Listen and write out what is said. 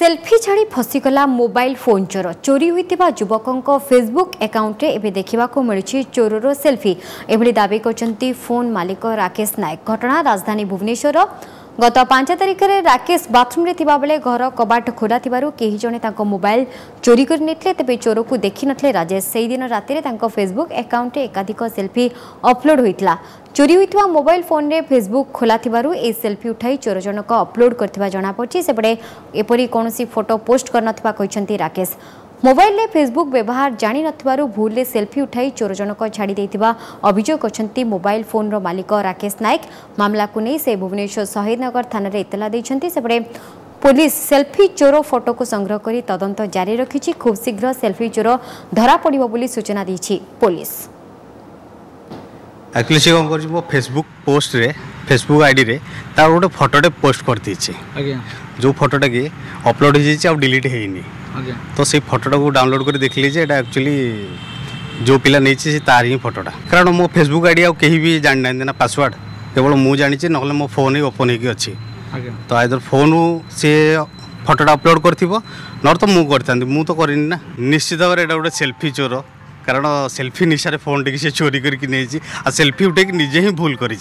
Selfie छाड़ी फसीगला mobile phone चोर चोरी होता युवकों फेसबुक अकाउंट एवं देखा मिली चोरर सेल्फी एभली दावी कर फोन मालिक राकेश नायक। घटना राजधानी भुवनेश्वर गत 5 तारिख में राकेश बाथरूम रे थिबा बेले घर कबाट खोला कहीं जड़े मोबाइल चोरी कर तेज चोर को देखी नथिले राजेश। से दिन राति फेसबुक अकाउंट एकाधिक सेल्फी अपलोड होता चोरी होता मोबाइल फोन रे फेसबुक खोला ए सेल्फी उठाई चोर जनक अपलोड करथिबा जणा पड़छि। सेपटे एपरी कौनसी फोटो पोस्ट करनथिबा कहिसंती राकेश। मोबाइल रे फेसबुक व्यवहार जानी नथिबारु भूल रे सेल्फी उठाई चोर जनक छाड़ी देथिबा अभियोग करछंती मोबाइल फोन रो मालिक राकेश नायक। मामला को नहीं से भुवनेश्वर शहीदनगर थाना रे इतला दैछंती। सेपटे पुलिस सेल्फी चोर फोटो को संग्रह करी तदंत जारी रखिछि। खूब शीघ्र सेल्फी चोर धरा पड़िबो बोली सूचना दैछि पुलिस। एक्चुअली से कौन कर फेसबुक पोस्ट रे फेसबुक आईडी रे तार गोटे फोटोटे पोस्ट कर दीची जो फोटोटा कि अपलोड हो जाए डिलीट होनी तो से फोटोटा को डाउनलोड कर देख लीजिए एक्चुअली जो पिला नहीं तार ही फोटोटा कारण मो फेसबुक आईडी आ कहीं भी जानी ना ना पासवर्ड केवल मुझे जानी ना मो फोन ही ओपन होगी अच्छी तो आइदर फोन से फोटोटा अपलोड कर न तो मुझे तो करनी ना निश्चित भाव में गोटे सेल्फी चोर कारण सेल्फी निशारे फोन टी से चोरी करके नहीं सेल्फी उठे निजे ही भूल करी।